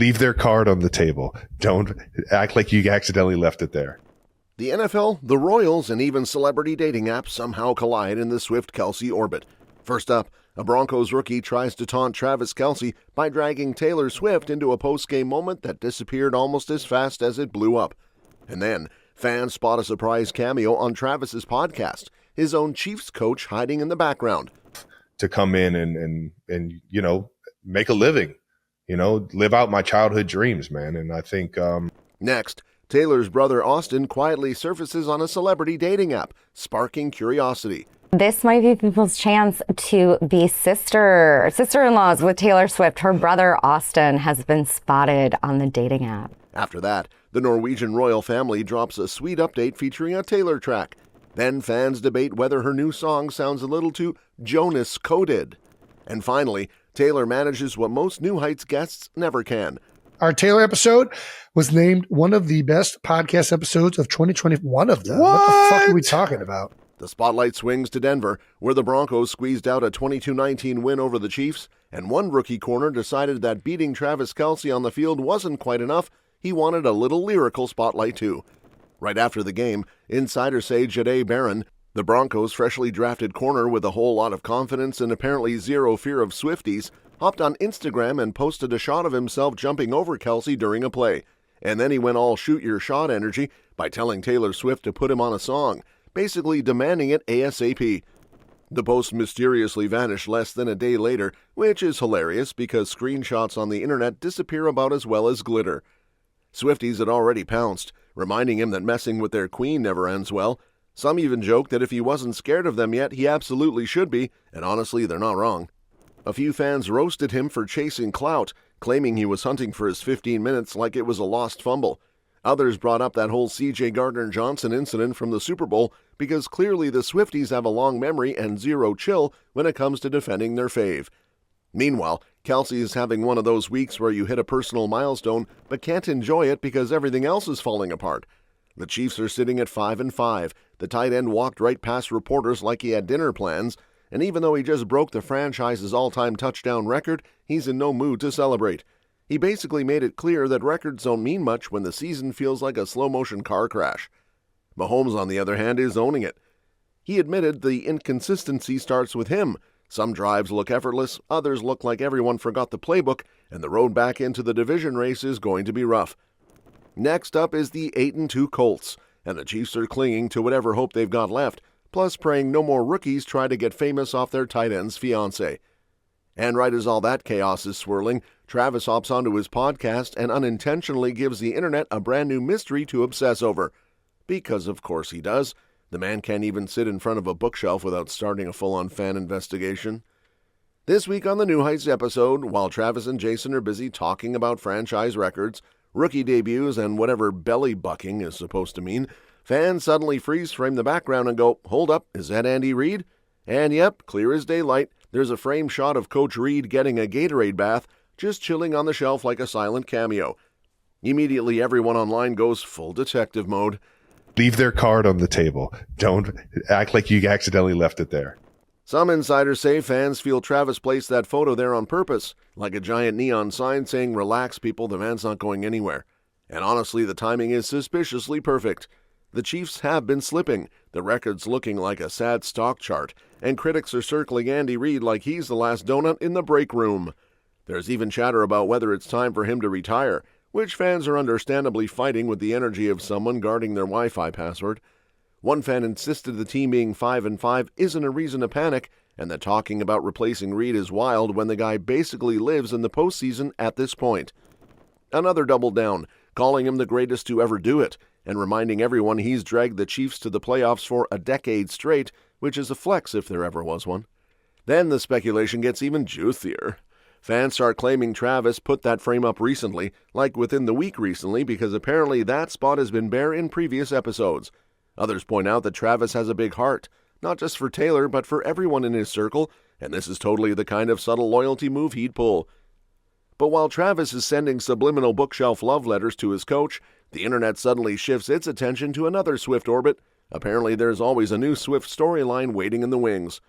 Leave their card on the table. Don't act like you accidentally left it there. The NFL, the Royals, and even celebrity dating apps somehow collide in the Swift-Kelce orbit. First up, a Broncos rookie tries to taunt Travis Kelce by dragging Taylor Swift into a post-game moment that disappeared almost as fast as it blew up. And then, fans spot a surprise cameo on Travis's podcast, his own Chiefs coach hiding in the background. To come in and make a living, live out my childhood dreams, man. And I think Next, Taylor's brother Austin quietly surfaces on a celebrity dating app, sparking curiosity. This might be people's chance to be sister-in-laws with Taylor Swift. Her brother Austin has been spotted on the dating app. After that, the Norwegian Royal Family drops a sweet update featuring a Taylor track. Then fans debate whether her new song sounds a little too Jonas-coded. And finally, Taylor manages what most New Heights guests never can. Our Taylor episode was named one of the best podcast episodes of 2020. One of them? What the fuck are we talking about? The spotlight swings to Denver, where the Broncos squeezed out a 22-19 win over the Chiefs, and one rookie corner decided that beating Travis Kelce on the field wasn't quite enough. He wanted a little lyrical spotlight too. Right after the game, insiders say Jahdae Barron, the Broncos' freshly drafted corner with a whole lot of confidence and apparently zero fear of Swifties, hopped on Instagram and posted a shot of himself jumping over Kelce during a play. And then he went all shoot-your-shot energy by telling Taylor Swift to put him on a song, basically demanding it ASAP. The post mysteriously vanished less than a day later, which is hilarious because screenshots on the internet disappear about as well as glitter. Swifties had already pounced, reminding him that messing with their queen never ends well. Some even joked that if he wasn't scared of them yet, he absolutely should be, and honestly, they're not wrong. A few fans roasted him for chasing clout, claiming he was hunting for his 15 minutes like it was a lost fumble. Others brought up that whole C.J. Gardner-Johnson incident from the Super Bowl because clearly the Swifties have a long memory and zero chill when it comes to defending their fave. Meanwhile, Kelce is having one of those weeks where you hit a personal milestone but can't enjoy it because everything else is falling apart. The Chiefs are sitting at 5-5. The tight end walked right past reporters like he had dinner plans, and even though he just broke the franchise's all-time touchdown record, he's in no mood to celebrate. He basically made it clear that records don't mean much when the season feels like a slow-motion car crash. Mahomes, on the other hand, is owning it. He admitted the inconsistency starts with him. Some drives look effortless, others look like everyone forgot the playbook, and the road back into the division race is going to be rough. Next up is the 8-2 Colts, and the Chiefs are clinging to whatever hope they've got left, plus praying no more rookies try to get famous off their tight end's fiancé. And right as all that chaos is swirling, Travis hops onto his podcast and unintentionally gives the internet a brand new mystery to obsess over. Because of course he does. The man can't even sit in front of a bookshelf without starting a full-on fan investigation. This week on the New Heights episode, while Travis and Jason are busy talking about franchise records, rookie debuts, and whatever belly bucking is supposed to mean, fans suddenly freeze-frame the background and go, "Hold up, is that Andy Reid?" And yep, clear as daylight, there's a frame shot of Coach Reid getting a Gatorade bath, just chilling on the shelf like a silent cameo. Immediately, everyone online goes full detective mode. Leave their card on the table. Don't act like you accidentally left it there. Some insiders say fans feel Travis placed that photo there on purpose, like a giant neon sign saying, "Relax, people, the man's not going anywhere." And honestly, the timing is suspiciously perfect. The Chiefs have been slipping, the record's looking like a sad stock chart, and critics are circling Andy Reid like he's the last donut in the break room. There's even chatter about whether it's time for him to retire, which fans are understandably fighting with the energy of someone guarding their Wi-Fi password. One fan insisted the team being 5-5 isn't a reason to panic, and that talking about replacing Reid is wild when the guy basically lives in the postseason at this point. Another doubled down, calling him the greatest to ever do it, and reminding everyone he's dragged the Chiefs to the playoffs for a decade straight, which is a flex if there ever was one. Then the speculation gets even juicier. Fans start claiming Travis put that frame up recently, like within the week recently, because apparently that spot has been bare in previous episodes. Others point out that Travis has a big heart, not just for Taylor, but for everyone in his circle, and this is totally the kind of subtle loyalty move he'd pull. But while Travis is sending subliminal bookshelf love letters to his coach, the internet suddenly shifts its attention to another Swift orbit. Apparently there's always a new Swift storyline waiting in the wings.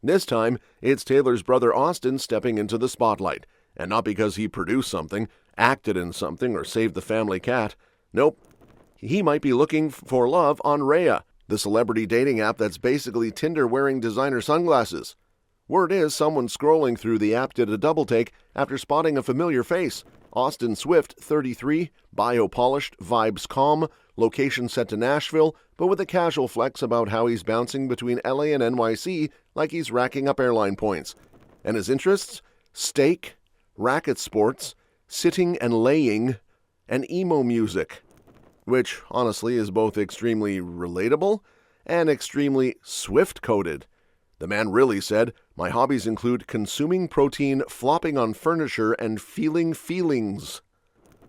This time, it's Taylor's brother Austin stepping into the spotlight, and not because he produced something. acted in something or saved the family cat. Nope. He might be looking for love on Raya, the celebrity dating app that's basically Tinder wearing designer sunglasses. Word is someone scrolling through the app did a double take after spotting a familiar face. Austin Swift, 33, bio polished, vibes calm, location set to Nashville, but with a casual flex about how he's bouncing between LA and NYC like he's racking up airline points. And his interests? Steak, racket sports, sitting and laying, and emo music. Which, honestly, is both extremely relatable and extremely Swift-coded. The man really said, "My hobbies include consuming protein, flopping on furniture, and feeling feelings."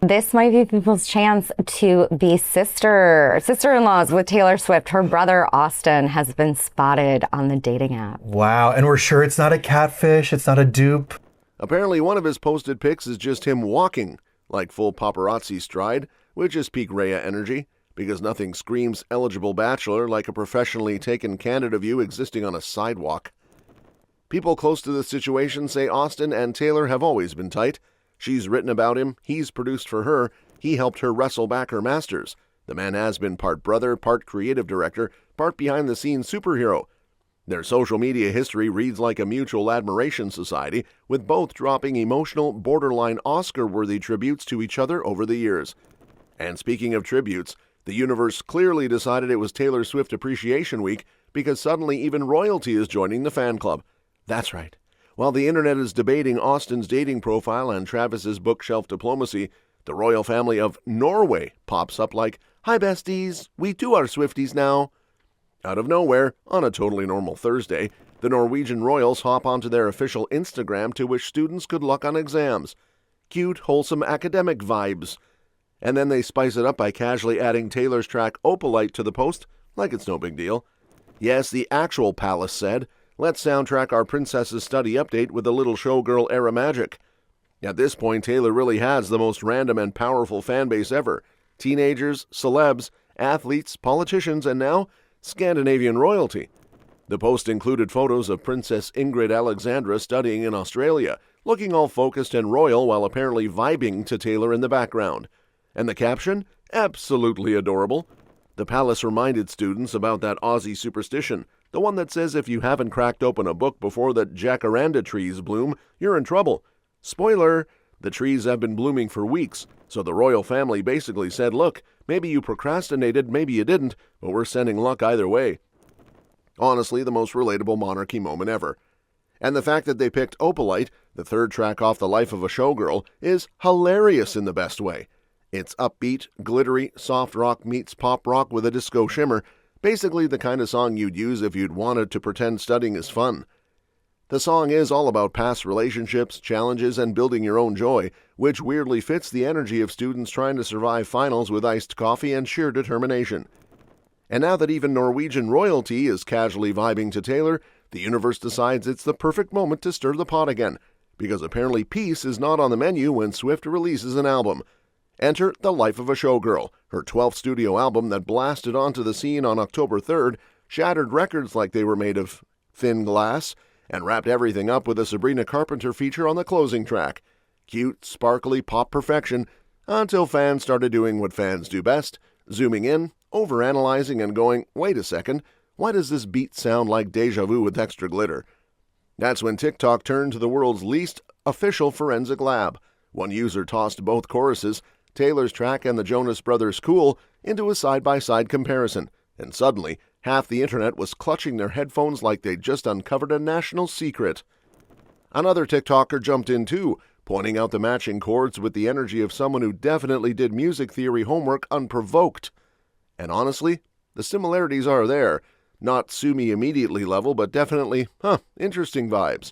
This might be people's chance to be sister-in-laws with Taylor Swift. Her brother, Austin, has been spotted on the dating app. Wow, and we're sure it's not a catfish, it's not a dupe. Apparently, one of his posted pics is just him walking, like full paparazzi stride, which is peak Raya energy, because nothing screams eligible bachelor like a professionally taken candid view existing on a sidewalk. People close to the situation say Austin and Taylor have always been tight. She's written about him, he's produced for her, he helped her wrestle back her masters. The man has been part brother, part creative director, part behind-the-scenes superhero. Their social media history reads like a mutual admiration society, with both dropping emotional, borderline Oscar-worthy tributes to each other over the years. And speaking of tributes, the universe clearly decided it was Taylor Swift Appreciation Week because suddenly even royalty is joining the fan club. That's right. While the internet is debating Austin's dating profile and Travis's bookshelf diplomacy, the royal family of Norway pops up like, "Hi besties, we too are Swifties now." Out of nowhere, on a totally normal Thursday, the Norwegian royals hop onto their official Instagram to wish students good luck on exams. Cute, wholesome academic vibes. And then they spice it up by casually adding Taylor's track Opalite to the post, like it's no big deal. Yes, the actual palace said, "Let's soundtrack our princess's study update with a little showgirl era magic." At this point, Taylor really has the most random and powerful fan base ever. Teenagers, celebs, athletes, politicians, and now, Scandinavian royalty. The post included photos of Princess Ingrid Alexandra studying in Australia, looking all focused and royal while apparently vibing to Taylor in the background. And the caption? Absolutely adorable. The palace reminded students about that Aussie superstition, the one that says if you haven't cracked open a book before the jacaranda trees bloom, you're in trouble. Spoiler, the trees have been blooming for weeks, so the royal family basically said, look, maybe you procrastinated, maybe you didn't, but we're sending luck either way. Honestly, the most relatable monarchy moment ever. And the fact that they picked Opalite, the third track off The Life of a Showgirl, is hilarious in the best way. It's upbeat, glittery, soft rock meets pop rock with a disco shimmer, basically the kind of song you'd use if you'd wanted to pretend studying is fun. The song is all about past relationships, challenges, and building your own joy, which weirdly fits the energy of students trying to survive finals with iced coffee and sheer determination. And now that even Norwegian royalty is casually vibing to Taylor, the universe decides it's the perfect moment to stir the pot again, because apparently peace is not on the menu when Swift releases an album. Enter The Life of a Showgirl, her 12th studio album that blasted onto the scene on October 3rd, shattered records like they were made of thin glass, and wrapped everything up with a Sabrina Carpenter feature on the closing track. Cute, sparkly pop perfection, until fans started doing what fans do best, zooming in, overanalyzing, and going, wait a second, why does this beat sound like deja vu with extra glitter? That's when TikTok turned to the world's least official forensic lab. One user tossed both choruses, Taylor's track and the Jonas Brothers' Cool, into a side-by-side comparison, and suddenly, half the internet was clutching their headphones like they'd just uncovered a national secret. Another TikToker jumped in too, pointing out the matching chords with the energy of someone who definitely did music theory homework unprovoked. And honestly, the similarities are there. Not sue me immediately level, but definitely, interesting vibes.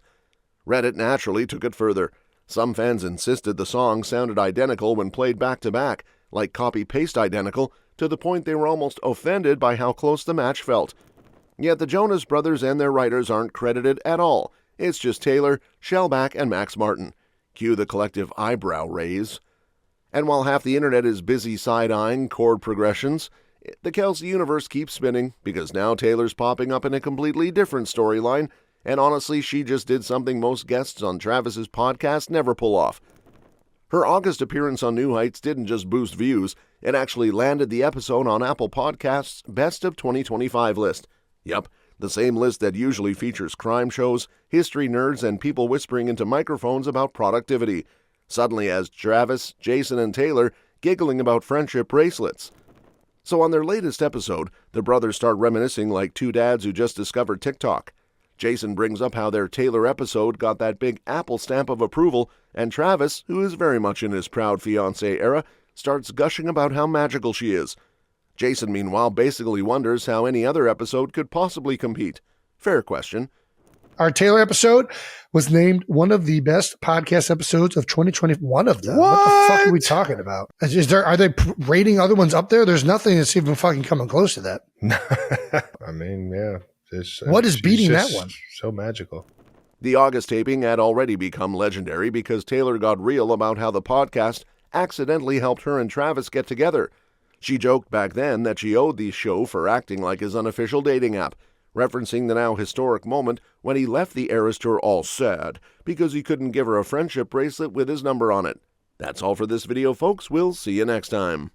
Reddit naturally took it further. Some fans insisted the song sounded identical when played back-to-back, like copy-paste identical, to the point they were almost offended by how close the match felt. Yet the Jonas Brothers and their writers aren't credited at all. It's just Taylor, Shellback, and Max Martin. Cue the collective eyebrow raise. And while half the internet is busy side-eyeing chord progressions, the Kelce universe keeps spinning, because now Taylor's popping up in a completely different storyline, and honestly, she just did something most guests on Travis's podcast never pull off. Her August appearance on New Heights didn't just boost views, it actually landed the episode on Apple Podcasts' Best of 2025 list. Yep, the same list that usually features crime shows, history nerds, and people whispering into microphones about productivity. Suddenly has Travis, Jason, and Taylor giggling about friendship bracelets. So on their latest episode, the brothers start reminiscing like two dads who just discovered TikTok. Jason brings up how their Taylor episode got that big Apple stamp of approval, and Travis, who is very much in his proud fiancé era, starts gushing about how magical she is. Jason, meanwhile, basically wonders how any other episode could possibly compete. Fair question. Our Taylor episode was named one of the best podcast episodes of 2020. One of them. What the fuck are we talking about? Are they rating other ones up there? There's nothing that's even fucking coming close to that. I mean, yeah. What is beating that one? So magical. The August taping had already become legendary because Taylor got real about how the podcast accidentally helped her and Travis get together. She joked back then that she owed the show for acting like his unofficial dating app, referencing the now historic moment when he left the Eras Tour all sad because he couldn't give her a friendship bracelet with his number on it. That's all for this video, folks. We'll see you next time.